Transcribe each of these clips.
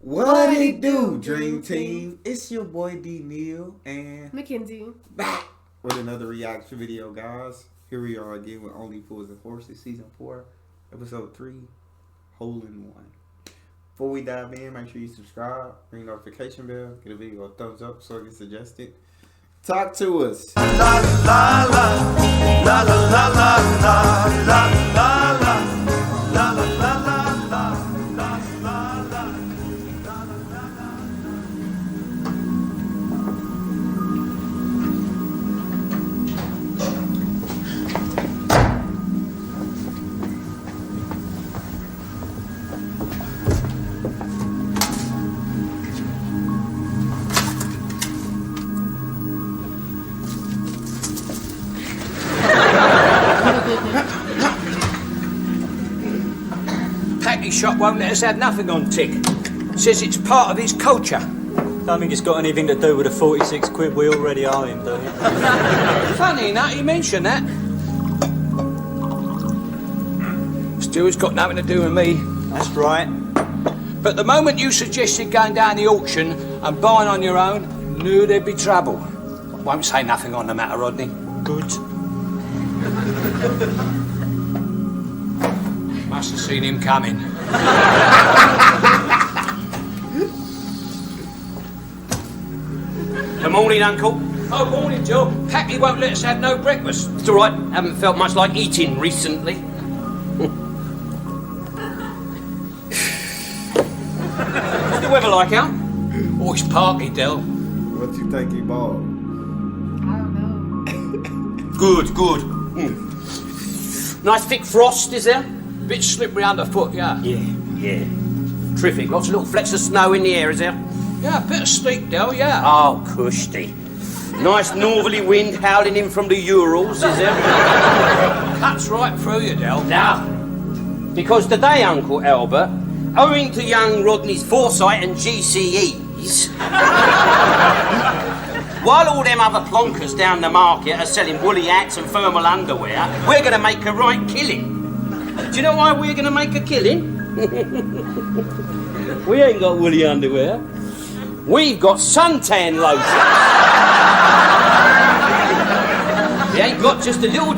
What it do, Dream Team? It's your boy D Neal and Mackenzie back with another reaction video, guys. Here we are again with Only Fools and Horses, Season 4, Episode 3, Hole in One. Before we dive in, make sure you subscribe, ring the notification bell, get a video a thumbs up so it gets suggested. Talk to us. La la la la la la la la la la la la la. Packy shop won't let us have nothing on tick. Says it's part of his culture. Don't think it's got anything to do with the 46 quid we already owe him, do you? Funny enough, you mentioned that. Still, it's got nothing to do with me. That's right. But the moment you suggested going down the auction and buying on your own, knew there'd be trouble. Won't say nothing on the matter, Rodney. Good. Must have seen him coming. Good morning, Uncle. Oh, morning, Joe. Packy won't let us have no breakfast. It's all right. Haven't felt much like eating recently. What's the weather like out? Oh, it's parky, Del. What you think he bought? I don't know. Good. Nice thick frost, is there? Bit slippery underfoot, yeah. Yeah. Terrific. Lots of little flecks of snow in the air, is there? Yeah, a bit of sleet, Del, yeah. Oh, cushy. Nice northerly wind howling in from the Urals, is there? Cuts right through you, Del. Now, because today, Uncle Albert, owing to young Rodney's foresight and GCEs, while all them other plonkers down the market are selling woolly hats and thermal underwear, we're going to make a right killing. Do you know why we're going to make a killing? We ain't got woolly underwear. We've got suntan lotion. We ain't got just a little...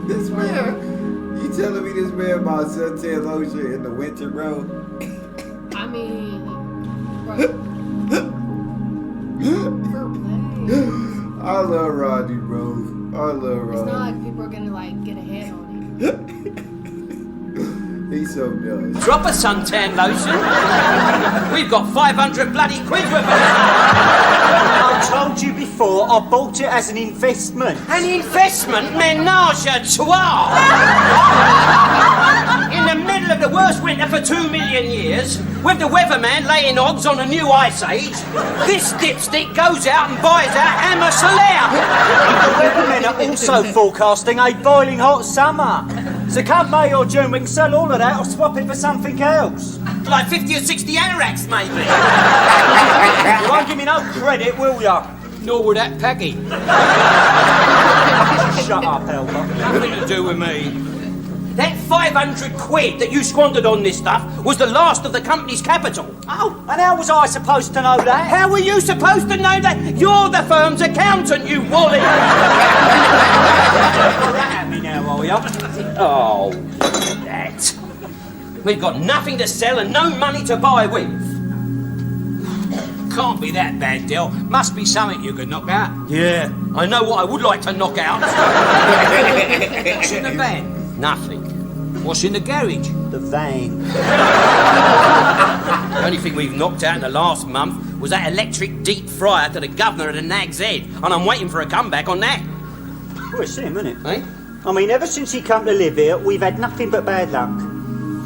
This man, you telling me this man bought suntan lotion in the winter, bro? I mean, bro. For play. I love Rodney, bro. I love It's Rodney. not like people are gonna like get a head on it. He's so nice. Drop a suntan lotion. We've got 500 bloody quid worth of it. I told you before, I bought it as an investment. An investment menage a trois. In the middle of the worst winter for 2 million years, with the weatherman laying odds on a new ice age, this dipstick goes out and buys a Hammer Solaire. The weathermen are also forecasting a boiling hot summer. So come May or June, we can sell all of that or swap it for something else. Like 50 or 60 Anoraks, maybe. You won't give me no credit, will ya? Nor would that Packy. Shut up, Albert. Nothing to do with me. That 500 quid that you squandered on this stuff was the last of the company's capital. Oh, and how was I supposed to know that? How were you supposed to know that? You're the firm's accountant, you wally! At me now, are ya? Oh, that. We've got nothing to sell and no money to buy with. Can't be that bad, Del. Must be something you could knock out. Yeah, I know what I would like to knock out. What's in the van? Nothing. What's in the garage? The van. The only thing we've knocked out in the last month was that electric deep fryer to the governor of the Nag's Head, and I'm waiting for a comeback on that. Well, it's him, isn't it? Eh? I mean, ever since he come to live here, we've had nothing but bad luck.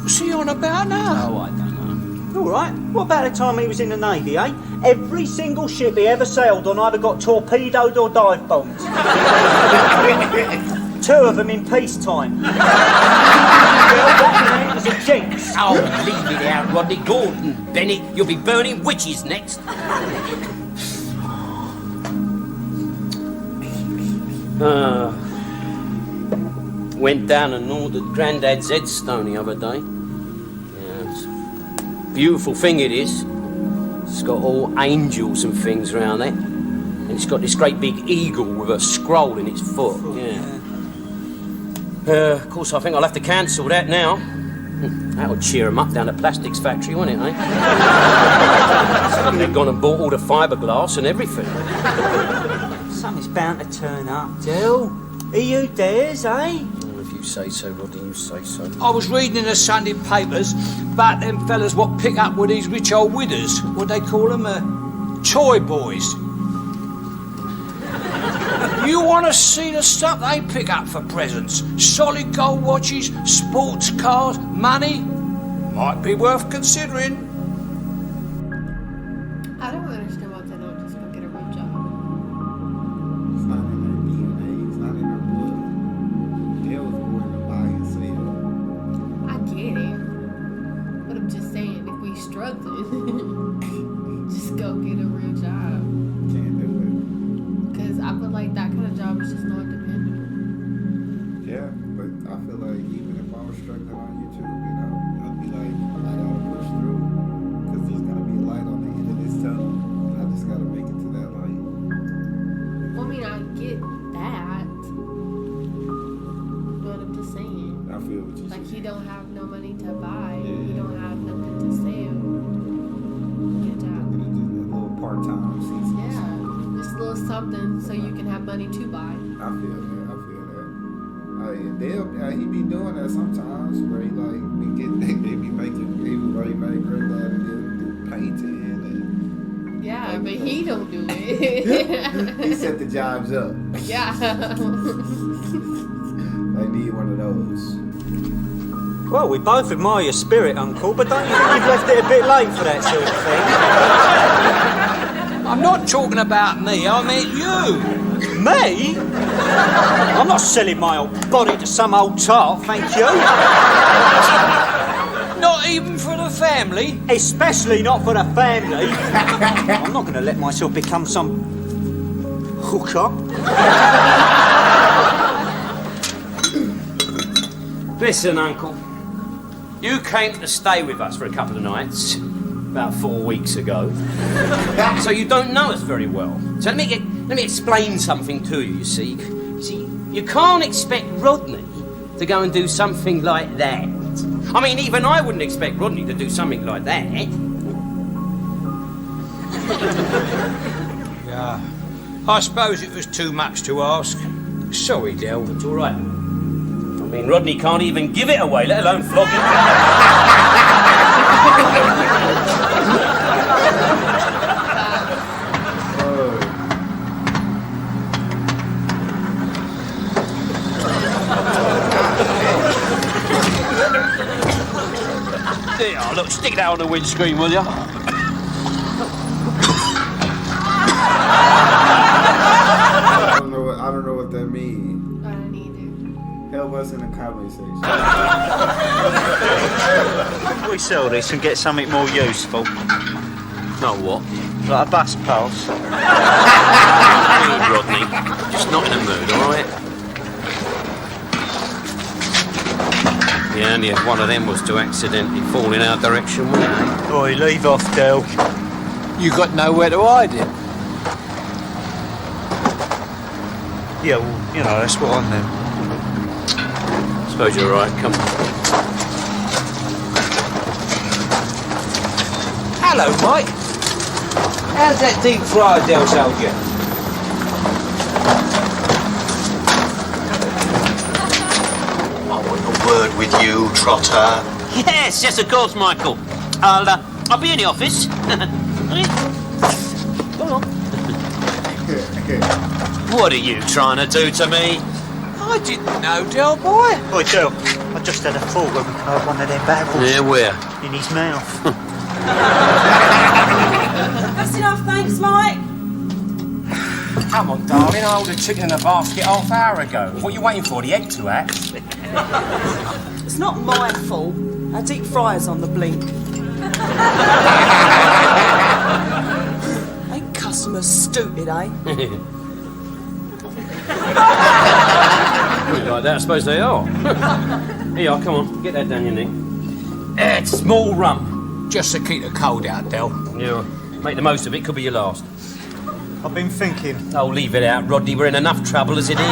What's he on about now? Oh, I don't know. All right. What about the time he was in the Navy, eh? Every single ship he ever sailed on either got torpedoed or dive bombed. 2 of them in peacetime. Well, that man was a jinx. Oh, leave it out, Rodney. Gordon Bennett, you'll be burning witches next. Went down and ordered Grandad's headstone the other day. Yes. Beautiful thing it is. It's got all angels and things around it. And it's got this great big eagle with a scroll in its foot. Yeah. Of course, I think I'll have to cancel that now. That'll cheer 'em up down at Plastics Factory, won't it, eh? They've gone and bought all the fiberglass and everything. Something's bound to turn up, Del. Are you dares, eh? Well, if you say so, Rodney, you say so. I was reading in the Sunday papers about them fellas what pick up with these rich old widders. What they call them? Toy boys. You want to see the stuff they pick up for presents? Solid gold watches, sports cars, money? Might be worth considering. I don't understand why they don't just go get a real job. It's not in their DNA. It's not in their blood. They was born to buy and sell. I get it. But I'm just saying, if we struggling, just go get a real job. Can't do Because I feel like that kind of job is just not dependable. it. Yeah, but I feel like even if I was struggling on YouTube, you know, I'd be like, I gotta push through. Because there's gonna be a light on the end of this tunnel. And I just gotta make it to that light. Well, I mean, I get that. But I'm just saying. I feel what you Like, said. he don't have no money to buy. Yeah. He don't have nothing to sell. Get a job. Just a little part-time season. Yeah. Just a little something so you can have money to buy. I feel that. He be doing that sometimes where he like they be making everybody make her that and do painting Yeah, but he don't do it. and he set the jobs up. Yeah. I need one of those. Well, we both admire your spirit, Uncle, but don't you think you've left it a bit late for that sort of thing? I'm not talking about me, I meant you. Me? I'm not selling my old body to some old tart, thank you. Not even for the family. Especially not for the family. I'm not going to let myself become some hooker. Listen, Uncle. You came to stay with us for a couple of nights, about 4 weeks ago. So you don't know us very well. So let me explain something to you, you see. You can't expect Rodney to go and do something like that. I mean, even I wouldn't expect Rodney to do something like that. Yeah. I suppose it was too much to ask. Sorry, Del. It's all right. I mean, Rodney can't even give it away, let alone flog it. There, look, stick that on the windscreen, will you? I don't know what that means. I don't either. Help us in the comment section. We sell this and get something more useful. No, what? Like a bus pass. Rodney, just not in the mood, all right? Yeah, only if one of them was to accidentally fall in our direction, wouldn't it? Oi, leave off, Del. You got nowhere to hide it. Yeah, well, you know, that's what I meant. Suppose you're right, come on. Hello, Mike. How's that deep fryer, Del Soldier? I want a word with you, Trotter. Yes, of course, Michael. I'll be in the office. Go on. What are you trying to do to me? I didn't know, Del boy. Oi, Del, I just had a thought when we heard one of them barrels Yeah, where? in his mouth. That's enough, thanks, Mike. Come on, darling, I ordered chicken in a basket half hour ago. What are you waiting for, the egg to hatch? It's not my fault. Our deep fryer's on the blink. Ain't customers stupid, eh? Like that, I suppose they are. Here, come on, get that down your neck. Small rum. just to keep the cold out, Del. Yeah, make the most of it. Could be your last. I've been thinking. Oh, leave it out, Rodney. We're in enough trouble as it is.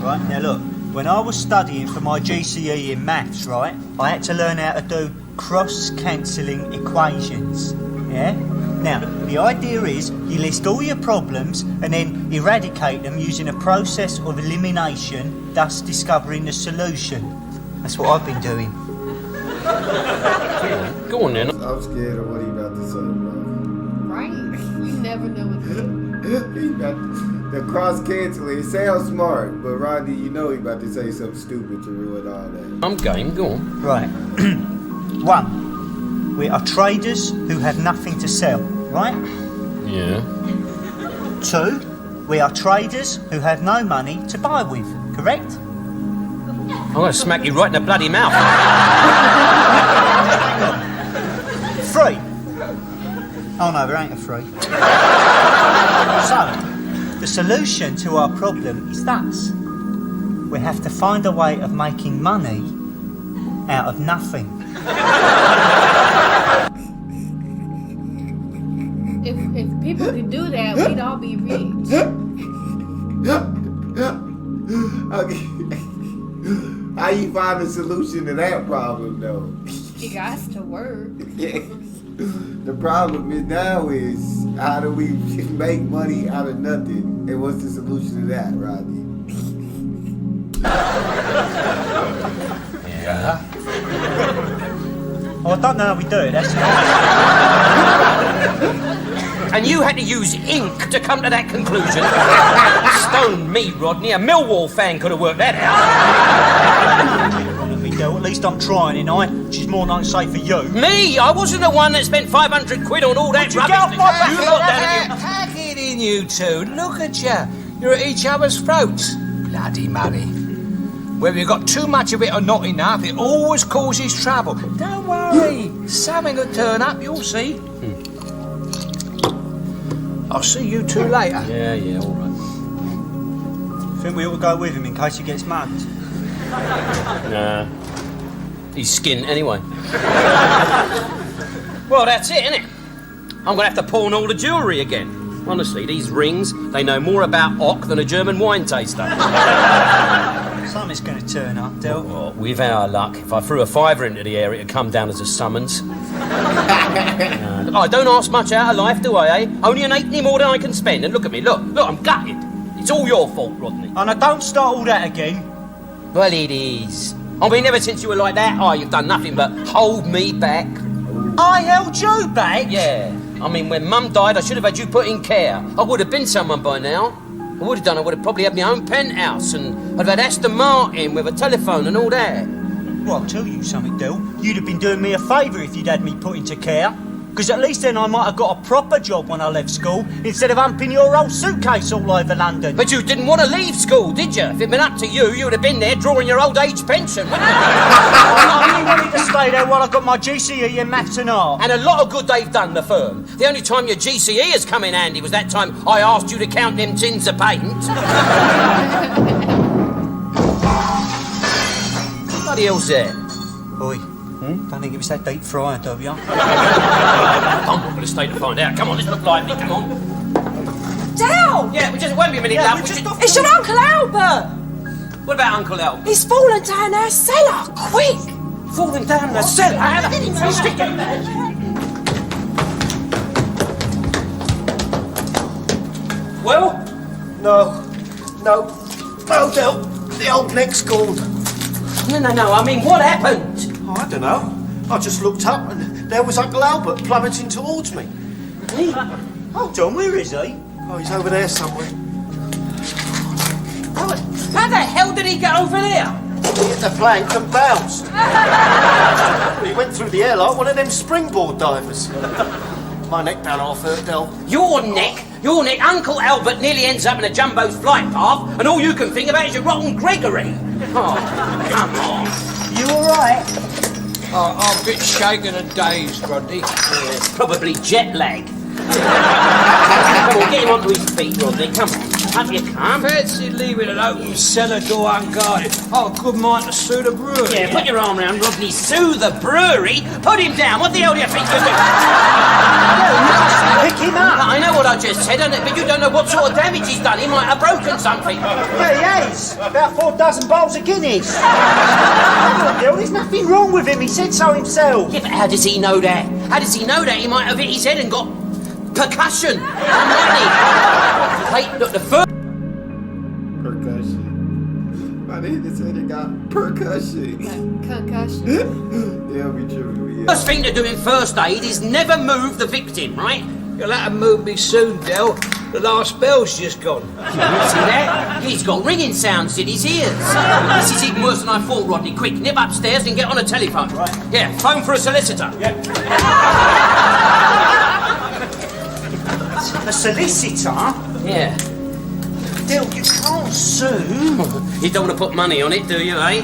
Right, now look, when I was studying for my GCE in maths, right, I had to learn how to do cross-cancelling equations, yeah? Now, the idea is you list all your problems and then eradicate them using a process of elimination, thus discovering the solution. That's what I've been doing. Go on, then. I'm scared of what he about to say, bro. Right? You never know what to do. He about the cross canceling. It sounds smart, but Rodney, you know he about to say something stupid to ruin all that. I'm game. Go on. Right. 1. We are traders who have nothing to sell, right? Yeah. 2. We are traders who have no money to buy with, correct? I'm going to smack you right in the bloody mouth. 3. Oh no, there ain't a 3. So, the solution to our problem is thus. We have to find a way of making money out of nothing. If people could do that, we'd all be rich. Okay. How you find a solution to that problem, though? It got to work. Yeah. The problem is now is how do we make money out of nothing? And what's the solution to that, Rodney? Yeah. Oh, I don't know how we do it, that's And you had to use ink to come to that conclusion. Stone me, Rodney. A Millwall fan could have worked that out. At least I'm trying, ain't I? Which is more than I can say for you. Me? I wasn't the one that spent 500 quid on all that rubbish. You lot down at you. Pack it in, you two. Look at you. You're at each other's throats. Bloody money. Whether you've got too much of it or not enough, it always causes trouble. Don't worry. Something will turn up, you'll see. I'll see you two later. Yeah, all right. Think we ought to go with him in case he gets mugged? Nah. He's skint anyway. Well, that's it, innit? I'm going to have to pawn all the jewellery again. Honestly, these rings, they know more about Ock than a German wine taster. Something's going to turn up, Del. Oh, with our luck, if I threw a fiver into the air, it'd come down as a summons. I don't ask much out of life, do I, eh? Only an halfpenny more than I can spend. And look at me, look, I'm gutted. It's all your fault, Rodney. And I don't start all that again. Well, it is. I mean, ever since you were like that, you've done nothing but hold me back. I held you back? Yeah. I mean, when Mum died, I should have had you put in care. I would have been someone by now. I would have probably had my own penthouse and I'd have had Aston Martin with a telephone and all that. Well, I'll tell you something, Del. You'd have been doing me a favour if you'd had me put into care. Because at least then I might have got a proper job when I left school, instead of humping your old suitcase all over London. But you didn't want to leave school, did you? If it'd been up to you, you would have been there drawing your old age pension, wouldn't you? I only wanted to stay there while I got my GCE in maths and art. And a lot of good they've done, the firm. The only time your GCE has come in handy was that time I asked you to count them tins of paint. Bloody hell's that? Oi. Don't think it was that deep fryer, do you? I'm not going to stay to find out. Come on, let's look lively, come on. Del! Yeah, we just won't be a minute, love. It's your Uncle Albert! What about Uncle Albert? He's fallen down our cellar! Quick! Falling down the cellar? Well? No, Del. The old neck's gone. No, I mean, what happened? Oh, I don't know. I just looked up and there was Uncle Albert plummeting towards me. Hold on, where is he? Oh, he's over there somewhere. How the hell did he get over there? He hit the plank and bounced. He went through the air like one of them springboard divers. My neck done off hurt, Del. Your neck? Uncle Albert nearly ends up in a jumbo's flight path, and all you can think about is your rotten Gregory. Oh, come on. You all right? I'm a bit shaken and dazed, Rodney. Yeah, it's probably jet lag. Come on, get him onto his feet, Rodney, come on. Up you come. Fancy leaving an open cellar door unguarded. Oh, good mind to sue the brewery. Yeah, put your arm around Rodney. Sue the brewery. Put him down. What the hell do you think you're doing? Pick him up. I know what I just said, but you don't know what sort of damage he's done. He might have broken something. Yeah, he has. About 4 dozen bottles of Guinness. Dale, there's nothing wrong with him. He said so himself. Yeah, but how does he know that? How does he know that? He might have hit his head and got percussion. Hey, look, the first... Percussion. My nigga just said it got percussion. Concussion. They'll be tripping me First thing to do in first aid is never move the victim, right? You'll have to move me soon, Del. The last bell's just gone. See that? He's got ringing sounds in his ears. This is even worse than I thought, Rodney. Quick, nip upstairs and get on a telephone. Right. Yeah, phone for a solicitor. A solicitor? Yeah. Dale, you can't sue. You don't want to put money on it, do you, eh?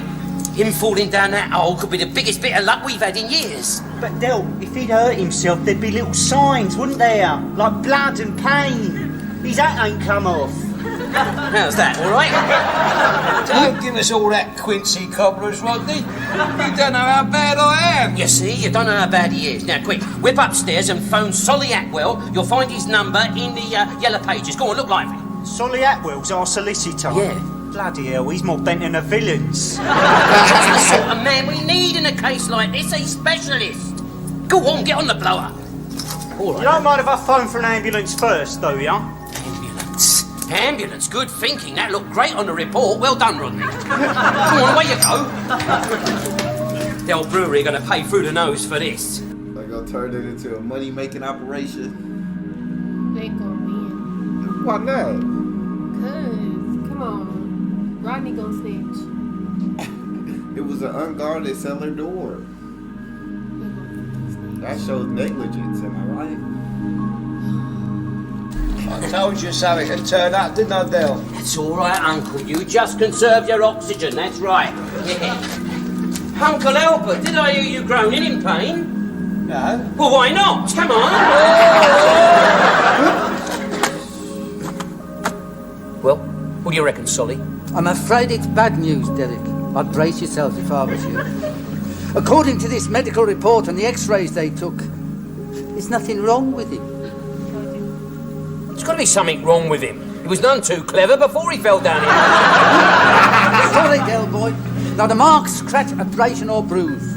Him falling down that hole could be the biggest bit of luck we've had in years. But Del, if he'd hurt himself, there'd be little signs, wouldn't there? Like blood and pain. His hat ain't come off. How's that, all right? Don't give us all that Quincy cobblers, Rodney. You don't know how bad I am. You see, you don't know how bad he is. Now, quick, whip upstairs and phone Solly Atwell. You'll find his number in the yellow pages. Go on, look lively. Solly Atwell's our solicitor. Yeah. Bloody hell, he's more bent than the villains. That's the sort of man we need in a case like this, a specialist. Go on, get on the blower. All right. You don't mind if I phone for an ambulance first, though, yeah? Ambulance, good thinking. That looked great on the report. Well done, Rodney. Come on, away you go. The old brewery are going to pay through the nose for this. They're gonna turn it into a money-making operation. They ain't gonna win. Why not? Cause, come on. Rodney gonna snitch. It was an unguarded cellar door. He gonna snitch. That shows negligence, am I right? I told you so it could turn up, didn't I, Del? That's all right, Uncle. You just conserve your oxygen. That's right. Yeah. Uncle Albert, did I hear you groaning in pain? No. Well, why not? Come on. Well, what do you reckon, Solly? I'm afraid it's bad news, Derek. I'd brace yourself if I was you. According to this medical report and the x-rays they took, there's nothing wrong with him. There's got to be something wrong with him. He was none too clever before he fell down here. Sorry, Del boy. Not a mark, scratch, abrasion or bruise.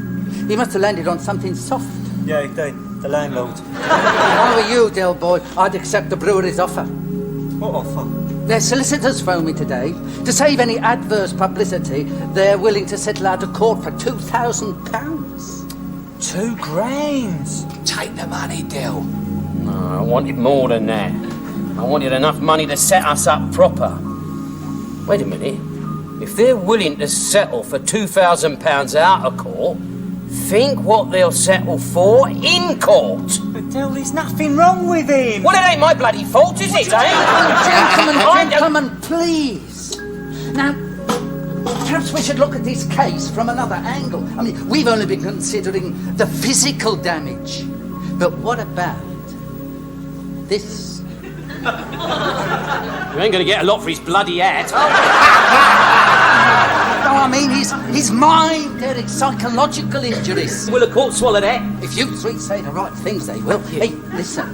He must have landed on something soft. Yeah, he did. The landlord. If I were you, Del boy, I'd accept the brewery's offer. What offer? Their solicitors phoned me today. To save any adverse publicity, they're willing to settle out of court for £2,000. $2,000. Take the money, Del. No, I wanted more than that. I wanted enough money to set us up proper. Wait a minute. If they're willing to settle for £2,000 out of court, think what they'll settle for in court. But Del, there's nothing wrong with him. Well, it ain't my bloody fault, is it, eh? Gentlemen, please. Now, perhaps we should look at this case from another angle. I mean, we've only been considering the physical damage. But what about this? You ain't gonna get a lot for his bloody hat. No, I mean his mind, Derek, psychological injuries. Will the court swallow that? If you three say the right things, they will. Hey, listen.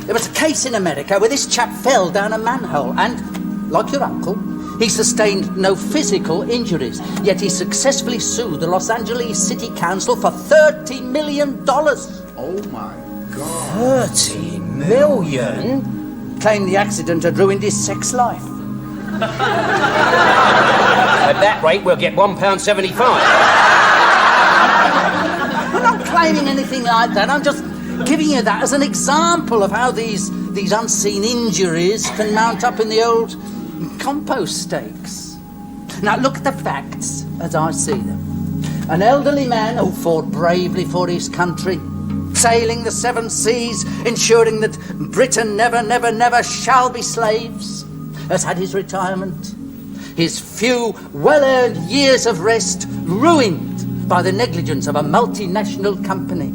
There was a case in America where this chap fell down a manhole and, like your uncle, he sustained no physical injuries. Yet he successfully sued the Los Angeles City Council for $30 million. Oh my God. 30 million? Claimed the accident had ruined his sex life. At that rate, we'll get £1.75. I'm not claiming anything like that. I'm just giving you that as an example of how these unseen injuries can mount up in the old compost stakes. Now look at the facts as I see them. An elderly man who fought bravely for his country, sailing the 7 seas, ensuring that Britain never, never, never shall be slaves, has had his retirement, his few well-earned years of rest ruined by the negligence of a multinational company.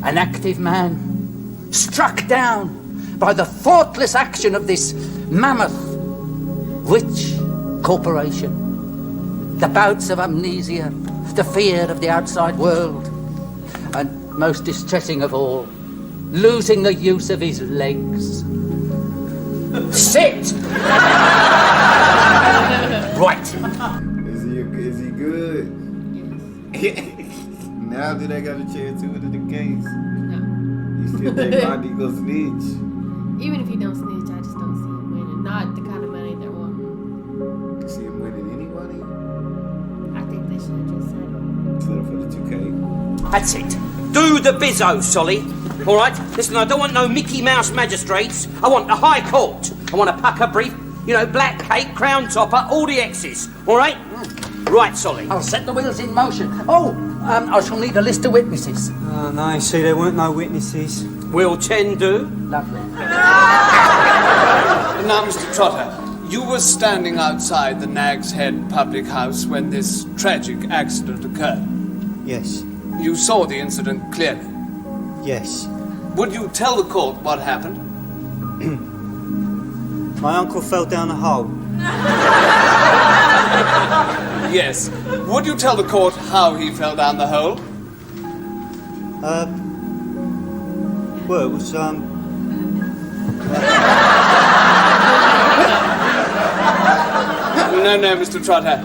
An active man struck down by the thoughtless action of this Mammoth, which corporation, the bouts of amnesia, the fear of the outside world, and most distressing of all, losing the use of his legs. Sit! Right. Is he good? Yes. Now that I got a chance to it in the case, No. you still think Rodney gonna snitch? Even if he don't snitch, I just don't see him winning. Not the kind of money they want. You see him winning any money? I think they should have just settled. Settle for the 2K. That's it. Do the bizzo, Solly. All right? Listen, I don't want no Mickey Mouse magistrates. I want the High Court. I want a pucker brief, black cake, crown topper, all the X's. All right? Right, Solly. I'll set the wheels in motion. Oh, I shall need a list of witnesses. Oh, no, see, there weren't no witnesses. Will 10 do? Lovely. Now, Mr. Trotter, you were standing outside the Nag's Head public house when this tragic accident occurred. Yes. You saw the incident clearly. Yes. Would you tell the court what happened? My uncle fell down a hole. Yes. Would you tell the court how he fell down the hole? Well, it was, No, Mr. Trotter.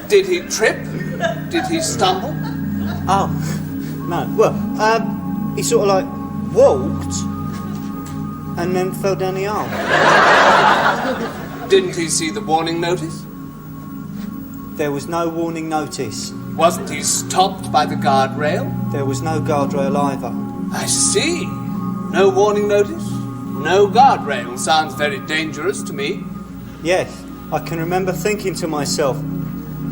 Did he trip? Did he stumble? Oh, no. Well, he sort of like walked and then fell down the aisle. Didn't he see the warning notice? There was no warning notice. Wasn't he stopped by the guardrail? There was no guardrail either. I see. No warning notice? No guardrail. Sounds very dangerous to me. Yes, I can remember thinking to myself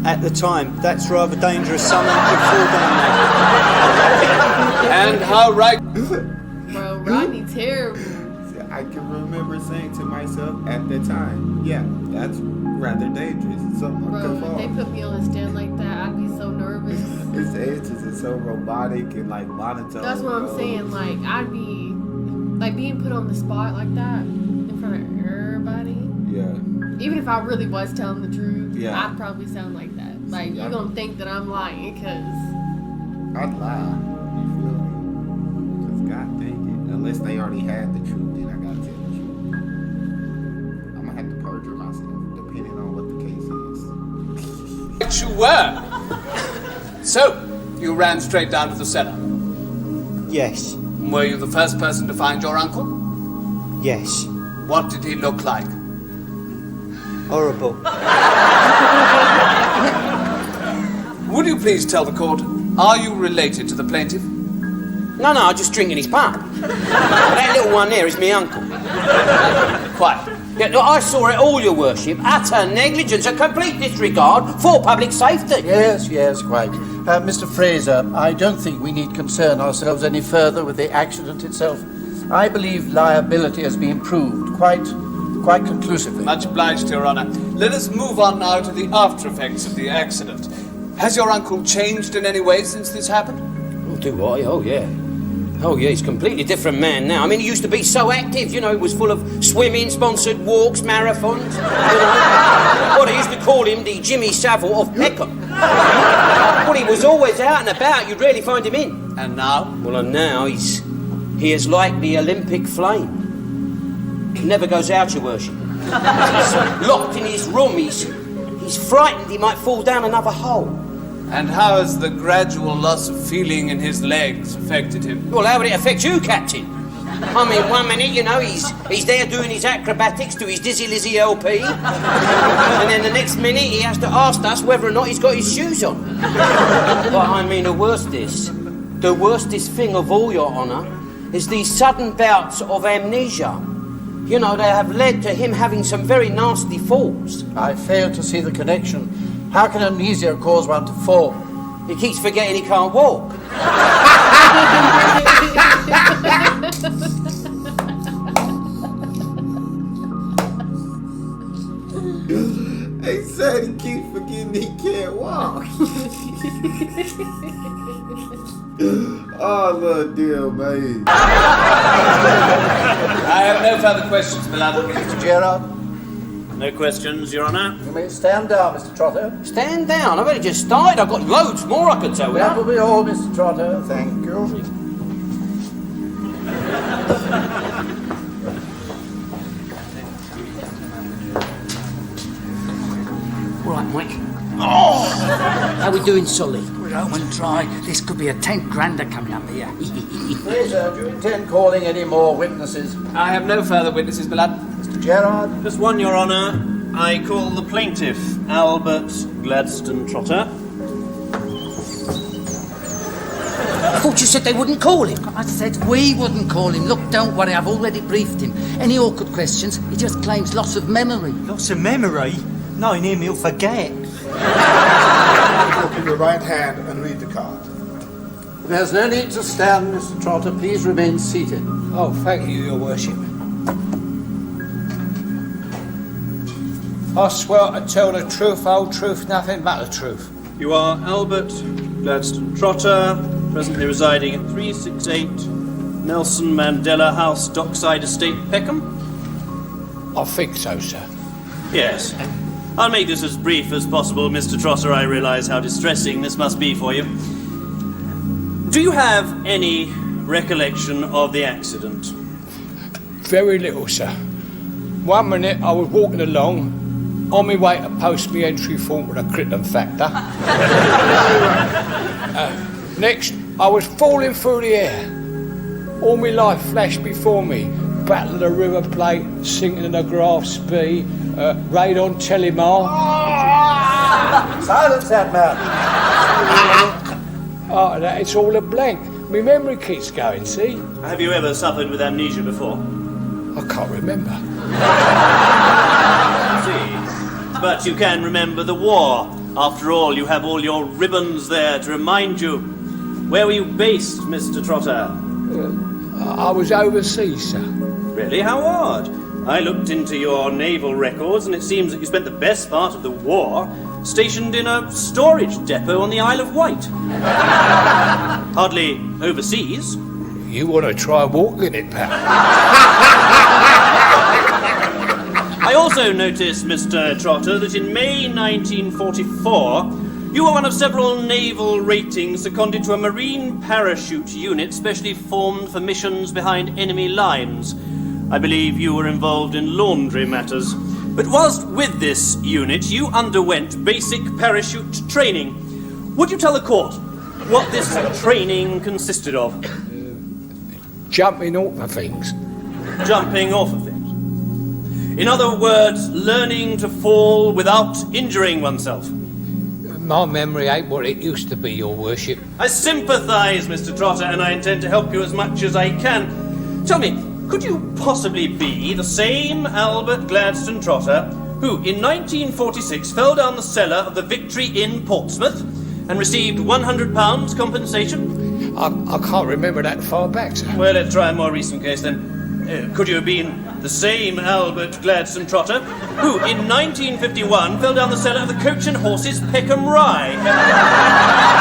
at the time, that's rather dangerous, someone could fall down there. And how right... Bro, Rodney terrible. I can remember saying to myself at the time, yeah, that's rather dangerous. Something Bro, could if fall. they put me on a stand like that, I'd be so nervous. His edges are so robotic and like monotone. That's what I'm bro. saying. Like, I'd be, like, being put on the spot like that in front of everybody. Yeah. Even if I really was telling the truth, Yeah. I'd probably sound like that. Like, you're gonna think that I'm lying because I'd lie. You feel me? Because God dang it. Unless they already had the truth, then I gotta tell the truth. I'm gonna have to perjure myself, depending on what the case is. But you were. So, you ran straight down to the cellar. Yes, Were you the first person to find your uncle? yes. What did he look like? Horrible. Would you please tell the court, are you related to the plaintiff? No, I'm just drinking his pub. That little one there is me uncle. Quite. Yeah, look, I saw it all, your worship. Utter negligence, a complete disregard for public safety. Yes, quite. Mr. Fraser, I don't think we need concern ourselves any further with the accident itself. I believe liability has been proved quite conclusively. Much obliged, Your Honour. Let us move on now to the after effects of the accident. Has your uncle changed in any way since this happened? Oh, do I? Oh, yeah. Oh, yeah, he's a completely different man now. I mean, he used to be so active, he was full of swimming, sponsored walks, marathons. What I used to call him the Jimmy Savile of Peckham. Well, he was always out and about, you'd rarely find him in. And now? Well, and now he is like the Olympic flame. He never goes out, your worship. He's locked in his room, he's frightened he might fall down another hole. And how has the gradual loss of feeling in his legs affected him? Well, how would it affect you, Captain? I mean, 1 minute, he's there doing his acrobatics to his Dizzy Lizzy LP. And then the next minute, he has to ask us whether or not he's got his shoes on. But I mean, the worstest thing of all, Your Honour, is these sudden bouts of amnesia. They have led to him having some very nasty falls. I fail to see the connection. How can amnesia cause one to fall? He keeps forgetting he can't walk. They said he keeps forgetting he can't walk. Oh, little deal, man. I have no further questions, beloved. Mr. Gerard? No questions, Your Honour. You may stand down, Mr. Trotter. Stand down. I've only just started. I've got loads more I could tell you. That will be all, Mr. Trotter. Thank you. All right, Mike. Oh! How we doing, Sully? We're home and dry. This could be a 10 grander coming up here. Fraser, do you intend calling any more witnesses? I have no further witnesses, beloved. Mr. Gerard? Just one, Your Honour. I call the plaintiff, Albert Gladstone Trotter. I thought you said they wouldn't call him. I said we wouldn't call him. Look, don't worry, I've already briefed him. Any awkward questions, he just claims loss of memory. Loss of memory? Knowing him, he'll forget. Open your right hand and read the card. There's no need to stand, Mr. Trotter. Please remain seated. Oh, thank you, Your Worship. I swear to tell the truth, whole truth, nothing but the truth. You are Albert Gladstone Trotter, presently residing at 368 Nelson Mandela House, Dockside Estate, Peckham? I think so, sir. Yes. I'll make this as brief as possible, Mr. Trotter. I realise how distressing this must be for you. Do you have any recollection of the accident? Very little, sir. 1 minute I was walking along, on my way to post my entry form with a Crichton factor. Next, I was falling through the air. All my life flashed before me. Battle of the River Plate, sinking in the Graph's Bee, raid on Telemar. Silence that man! After that, it's all a blank. My memory keeps going, see? Have you ever suffered with amnesia before? I can't remember. See. But you can remember the war. After all, you have all your ribbons there to remind you. Where were you based, Mr. Trotter? I was overseas, sir. Really? How odd. I looked into your naval records, and it seems that you spent the best part of the war stationed in a storage depot on the Isle of Wight. Hardly overseas. You want to try walking it, pal? I also noticed, Mr. Trotter, that in May 1944, you were one of several naval ratings seconded to a marine parachute unit specially formed for missions behind enemy lines. I believe you were involved in laundry matters. But whilst with this unit, you underwent basic parachute training. Would you tell the court what this training consisted of? Jumping off of things. Jumping off of things. In other words, learning to fall without injuring oneself. My memory ain't what it used to be, Your Worship. I sympathise, Mr. Trotter, and I intend to help you as much as I can. Tell me, could you possibly be the same Albert Gladstone Trotter who, in 1946, fell down the cellar of the Victory Inn, Portsmouth, and received £100 compensation? I can't remember that far back, sir. Well, let's try a more recent case then. Could you have been the same Albert Gladstone Trotter who, in 1951, fell down the cellar of the Coach and Horses, Peckham Rye,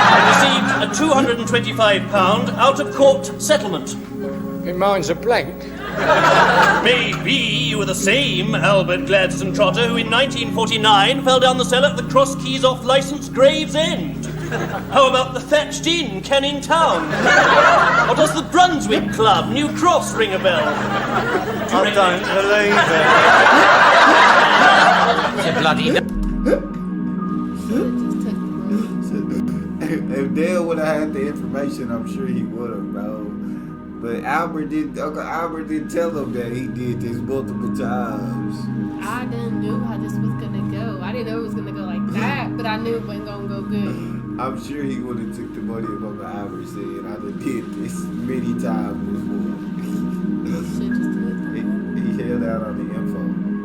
and received a £225 out-of-court settlement? My mind's a blank. Maybe you were the same Albert Gladstone Trotter who in 1949 fell down the cellar at the Cross Keys off licence Gravesend. How about the Thatched Inn, Canning Town? Or does the Brunswick Club, New Cross, ring a bell? I don't believe it. Bloody If Dale would have had the information, I'm sure he would have, bro. But Uncle Albert didn't tell him that he did this multiple times. I didn't know how this was gonna go. I didn't know it was gonna go like that, but I knew it wasn't gonna go good. I'm sure he would have took the money if Uncle Albert said, I done did this many times before. he held out on the info.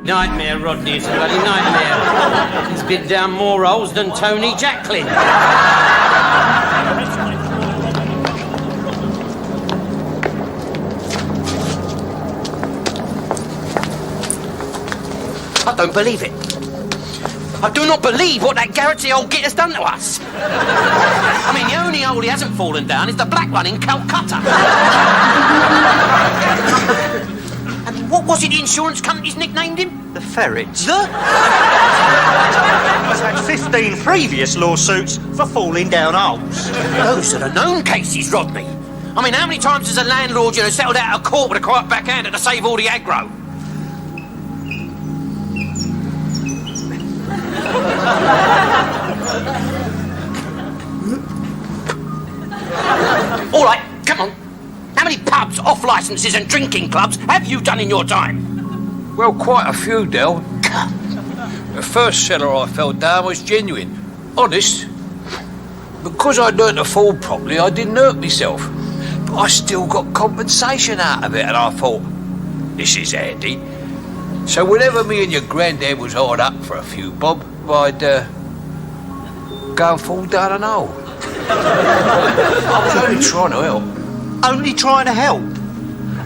Nightmare, Rodney. It's a bloody nightmare. He's been down more holes than Tony Jacklin. I don't believe it. I do not believe what that Garrity old git has done to us. I mean, the only hole he hasn't fallen down is the black one in Calcutta. I mean, what was it the insurance companies nicknamed him? The ferrets. The? He's had 15 previous lawsuits for falling down holes. Those are the known cases, Rodney. I mean, how many times has a landlord, settled out of court with a quiet backhander to save all the aggro? All right, come on. How many pubs, off licences and drinking clubs have you done in your time? Well, quite a few, Del. The first cellar I fell down was genuine. Honest. Because I'd learnt to fall properly, I didn't hurt myself. But I still got compensation out of it, and I thought, this is handy. So whenever me and your granddad was hard up for a few bob, I'd go and fall down an hole. I was only trying to help. Only trying to help?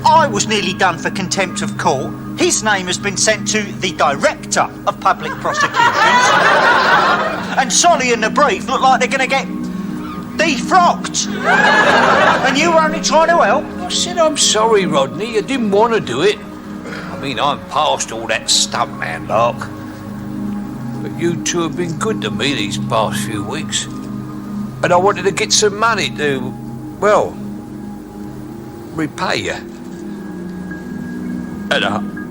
I was nearly done for contempt of court. His name has been sent to the Director of Public Prosecutions. And Solly and the Brief look like they're going to get defrocked. And you were only trying to help? I said I'm sorry, Rodney. I didn't want to do it. I mean, I'm past all that stuntman lark. But you two have been good to me these past few weeks. And I wanted to get some money to, well, repay you. And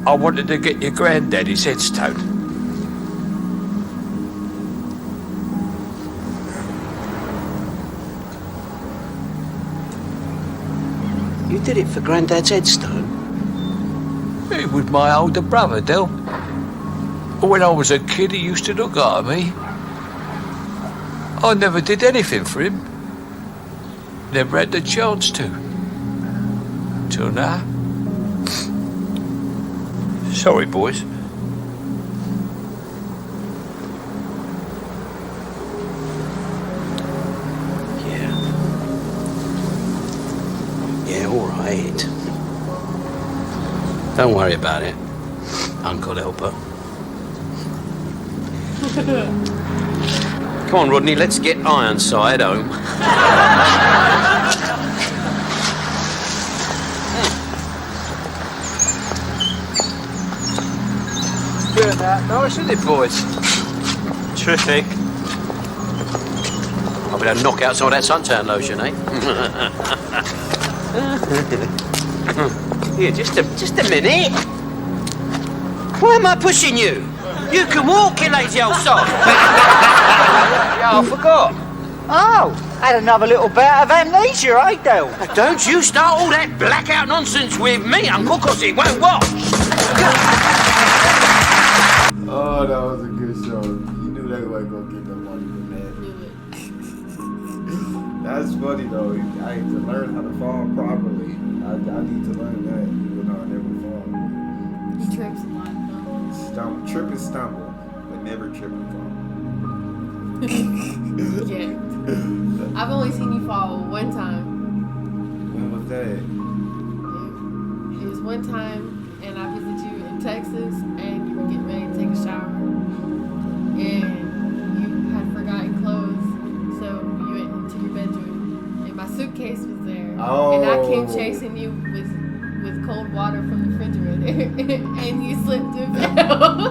I wanted to get your granddaddy's headstone. You did it for Granddad's headstone? He was my older brother, Del. When I was a kid, he used to look after me. I never did anything for him. Never had the chance to. Till now. Sorry, boys. Yeah, all right. Don't worry about it, Uncle Helper. Come on, Rodney, let's get Ironside home. Good that, nice, isn't it, boys? Terrific. I'll be able to knock out some of that suntan lotion, eh? Here, just a minute. Why am I pushing you? You can walk, you lazy old sod. Yeah, I forgot. Oh, had another little bout of amnesia, eh, Del? Don't you start all that blackout nonsense with me, Uncle, because it won't wash. Oh, that was a good show. You knew they weren't gonna get no money from that. That's funny though. I had to learn how to fall properly. I need to learn that, even though I never fall. He trips a lot. Trip and stumble, but never trip and fall. Yeah. I've only seen you fall one time. When was that? It was one time, and I visited you in Texas, and you were getting ready to take a shower, and you had forgotten clothes, so you went into your bedroom, and my suitcase was there, and I came chasing you with cold water from the refrigerator, and you slipped and fell,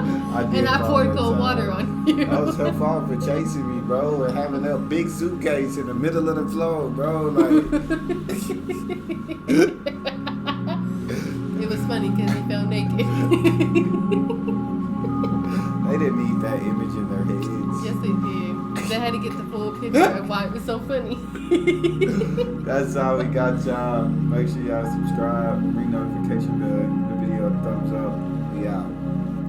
and I poured cold water on you. That was her fault for chasing me, bro, and having that big suitcase in the middle of the floor, bro. Like, it was funny because he fell naked. They didn't need that image in their heads. Yes, they did. They had to get the full picture of why it was so funny. That's how we got y'all. Make sure y'all subscribe, ring notification bell, give the video a thumbs up.